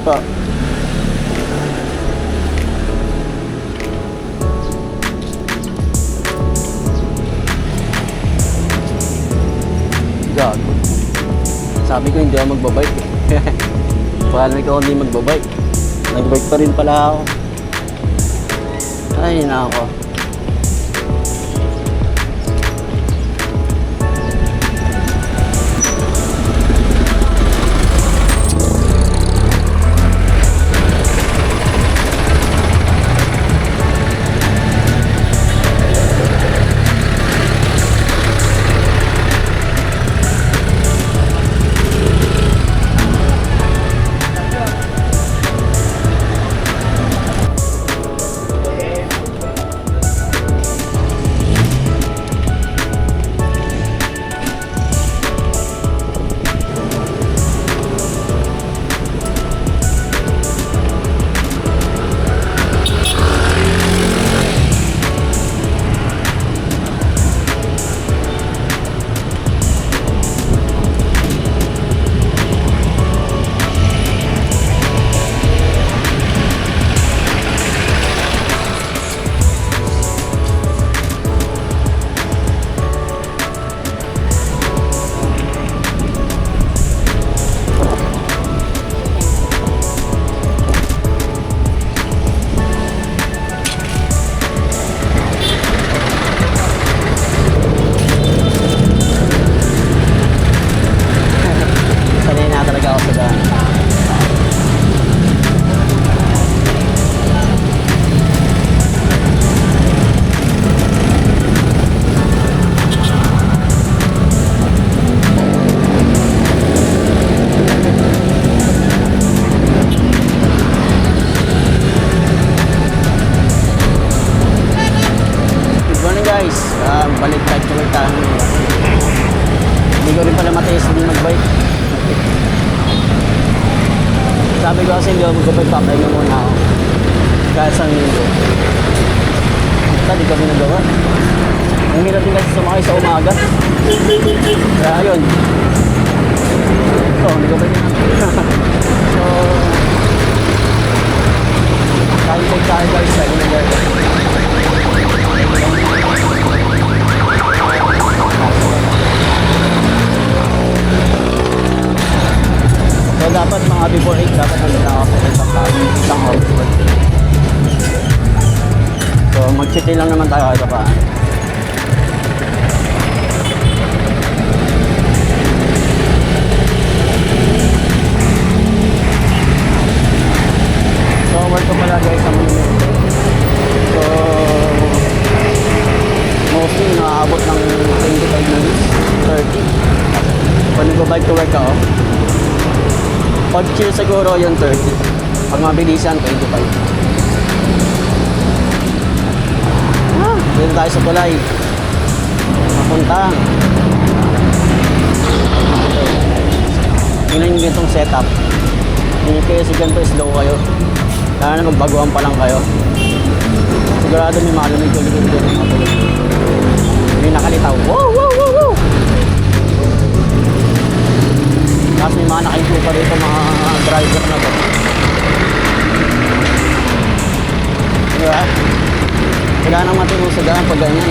po. Gago. Sabi ko hindi ako magbabike. Paano ikaw hindi magbabike? Nagbike pa rin pala ako. Ay, nako. Balik tayo tuloy tayo. Hindi ko rin pala matiis hindi mag-bike. Sabi ko kasi hindi ako mag-bike, papahinga muna ako. Kahit sa linggo. Hindi kami nagawa. Ang hirap din kasi sumakay sa umaga. Kaya yun. So, hindi ko ba din. So, time tayo guys. Lagi na guys. So dapat mga before 8 dapat nandun ako sa isang hours. So mag-chill lang naman tayo kahit pa. So work ko pala guys sa mga. So mostly nakaabot ng 25 minutes, 30. Pag nag-bike to work ako, pag chill siguro yung 30. Pag mabilisan, 25. Dito tayo sa tulay. Mapuntang. Yun yung gantong setup. Hindi kayo si ganito slow kayo. Kaya na magbaguhan pa lang kayo. Sigurado may malamig ko likod dito ng matulog. May nakalitaw. Wow, wow, wow, wow! Tapos may mga nakaipo pa rito mga driver na ba. Diba? Wala nang matinusagaan pag ganyan.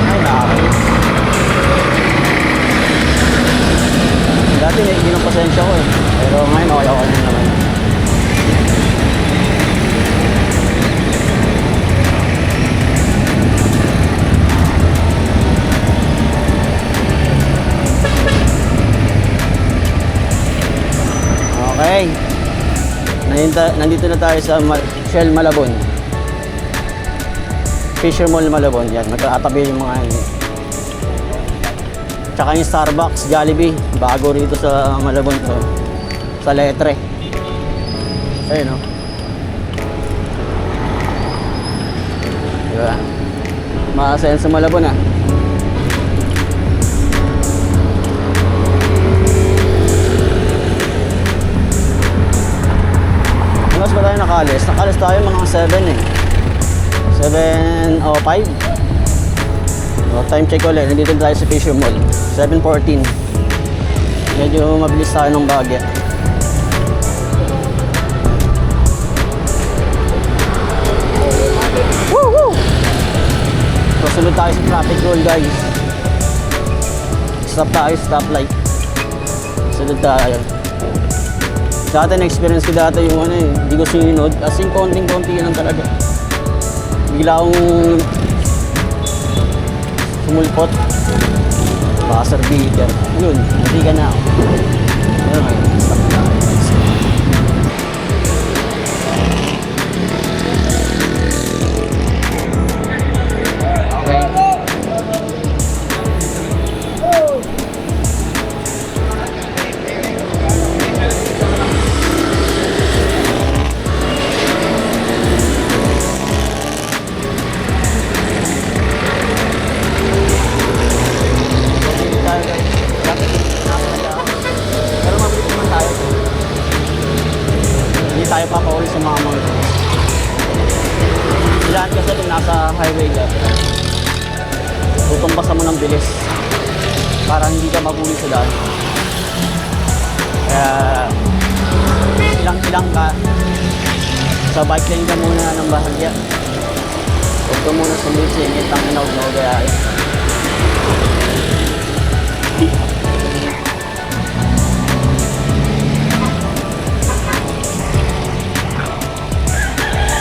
Ay, nakakalimutan. Dati hindi ng pasensya ko eh. Pero ngayon okay na naman. Okay. Nandito na tayo sa Shell Malabon. Fisher Mall Malabon. Yan, magkakatabi yung mga yun. Tsaka yung Starbucks, Jollibee. Bago rito sa Malabon to. Sa Letre. Ayun o. Diba? Maasayan sa Malabon ah. Mas ba tayo nakalis? Nakalis tayo mga 7 eh. 7:05. Time check ulit. Nandito tayo sa Fisher Mall. 7:14. Medyo mabilis tayo ng bagya. Sunod tayo sa traffic rule guys. Stop tayo, stoplight. Sunod tayo. Dati na-experience ko dati yung ano eh, hindi ko sinunod. As in, konting-konti lang talaga. Bigla akong sumulpot. Baka servigan. Yun, hindi ka na ako. Ayun, stop tayo. Tayo papauli sa mga mga ilan kasi kung nasa highway ka tutumbasan mo ng bilis para hindi ka mabuli sa daan, kaya ilang ka sa bike lane ka muna ng bahagya, huwag ka muna sumisingit ang inaw na gayahin.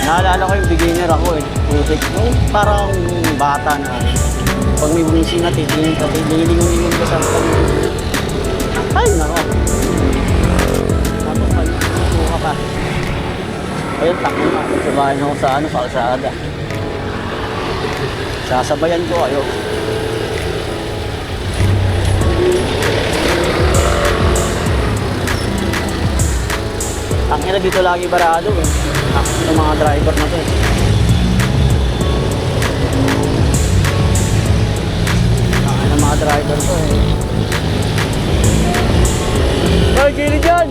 Naalala ko yung beginner ako eh. Putik. Parang bata na. Pag may bumising na titingin ka, lilingon ka sa ay, nako. Tapos magsuka pa. Ayun, takbo na. Sabahin ako sa ano, kalsada. Sasabayan ko kayo. Tangina dito lagi barado eh. Yung mga driver na to eh. Tangina mga driver to eh. Hoy, gilid dyan!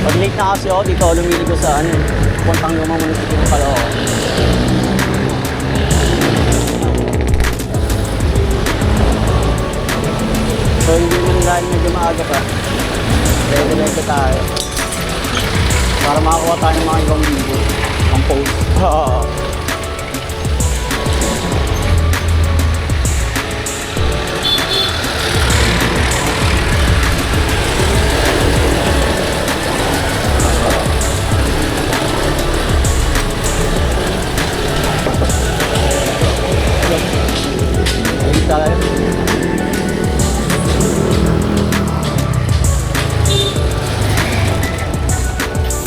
Pag late na kasi ako, dito ako lumilig ko sa ano, Puntang Luma Munisipyo ng Caloocan. So hindi mo dahil medyo maaga pa, diretso tayo para makakuha tayo ng mga ibang video, ang post.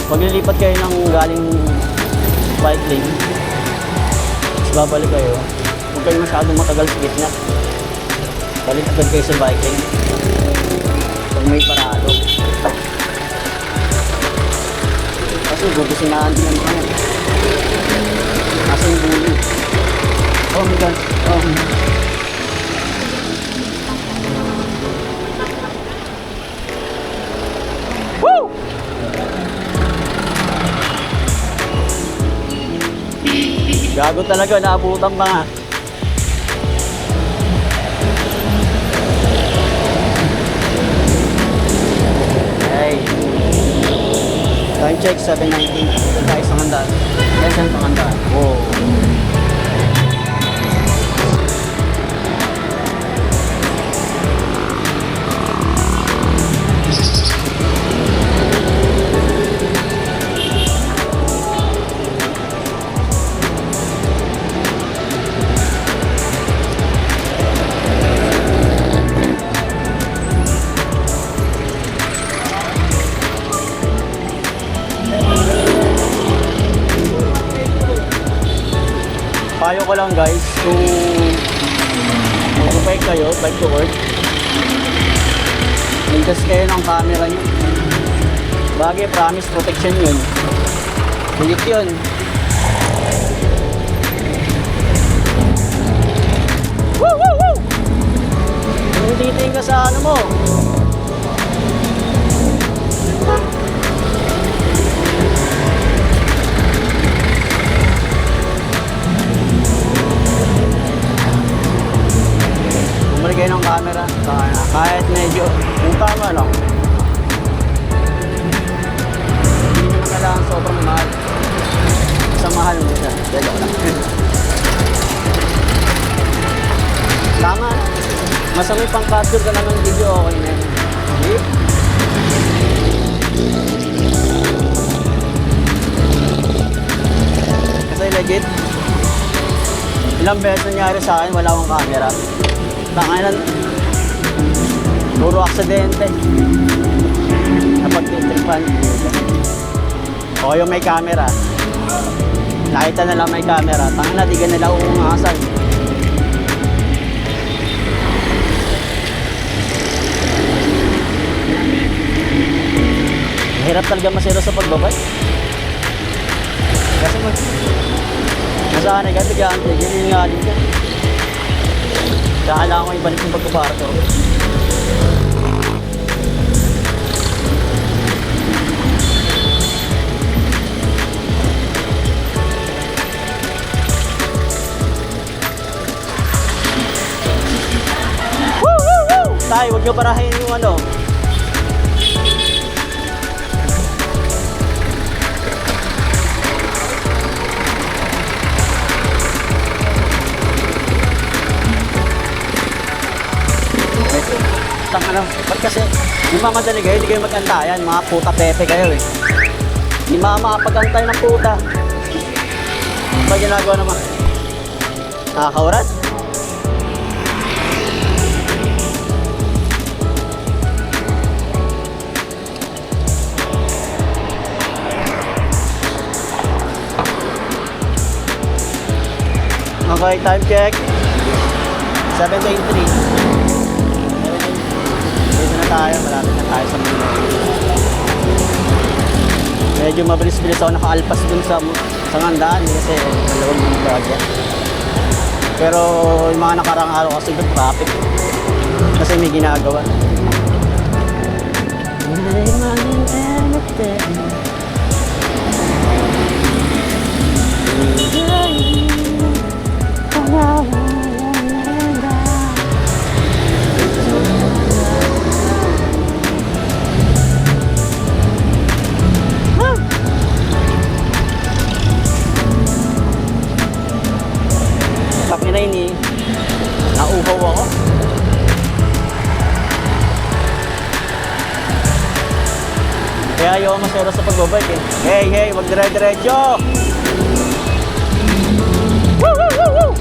Pag lilipat kayo ng galing bike lane, babalik kayo, huwag kayo masyadong matagal sa gitna. Balik agad kayo sa bike lane pag may parado. Kasi gugusinaan din ang mga nasa yung buli. Oh my God. Oh. Woo! Gago talaga, naabutan pa nga. Hey. Time check, 7:19. Tayo sa Kandaan. Less than sa Kandaan. Wow. Payo ko lang guys, kung mag-bike kayo, bike to work, Ligtas kayo ng camera nyo. Bagay, promise protection yun. Legit yun. Woo! Woo! Woo! Yung titingin ka sa ano mo. Bumalik kayo ng camera. Kahit medyo yung tama lang. Hindi naman kailangan sobrang mahal. Sa mahal mo siya. Dito lang. Tama. Masamay pang capture ka lang ng video. Okay na yun. Okay? Kasi legit. Ilang beses nangyari sa akin, wala akong camera. Tanginan. Puro aksidente. Napagtitripan. O yung may camera. Nakita na lang may camera. Tangina, di ka nila uungasan. Mahirap talaga masira sa pagbabay. Kasi masanay ka, bigyan ganyan nga din ka. Kaya kailangan ko ibalik yung pagkaparto. Woo! Woo! Woo! Tay, huwag nyo parahin yung ano. Ano, ba't kasi yung mga madali kayo, hindi kayo mag-antayan, mga puta pepe kayo eh. Hindi makapag-antay ng puta. Ano ba ginagawa naman? Nakakaurat? Okay, time check. 7:83. Dito na tayo, malapit na tayo sa Manila. Medyo mabilis-bilis ako nakaalpas dun sa ngandaan kasi malawag ng bagya. Pero yung mga nakarang araw kasi dun traffic kasi may ginagawa. Ini nauhaw ako. Kaya ayaw masero sa pagbabike eh. Hey, wag dire-diretso. Woo! Woo! Woo! Woo!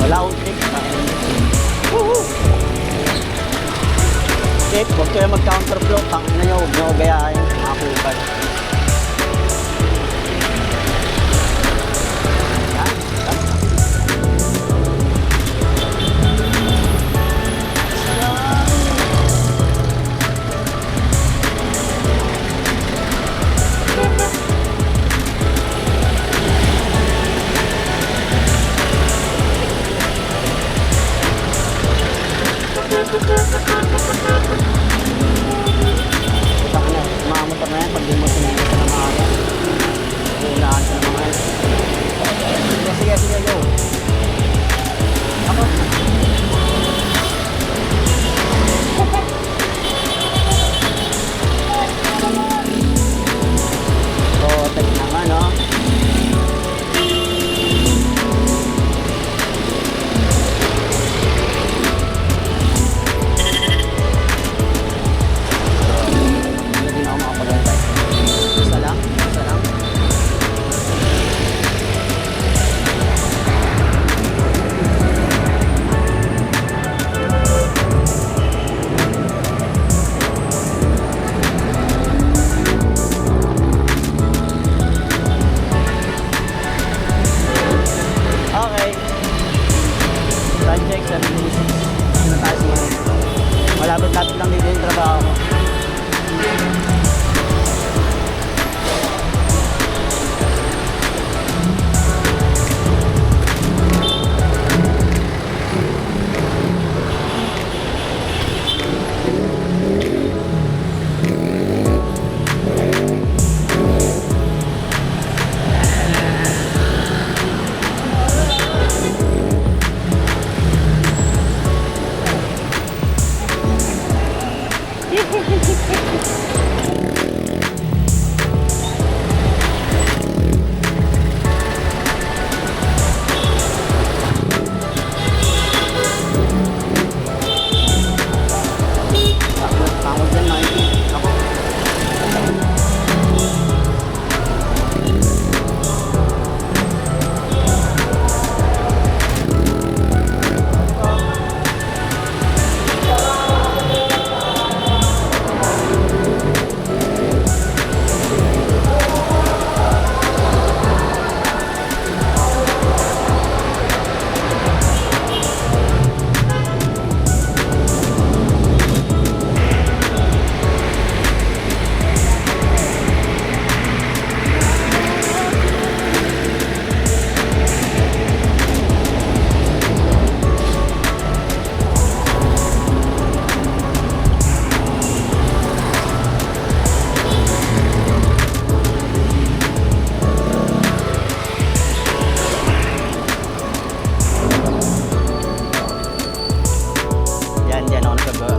Wala akong tip. Tip, huwag kayo mag-counterflow. Tangin na nyo, huwag nyo gayahin. Mga kupal. Mamamot na yan pag di mo Takot dyan, nakikita ako. Yan, dyan ako nagagawa.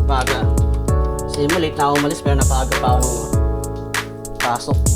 Paga. Kasi mo late na ako umalis pero napaaga pa ako pasok.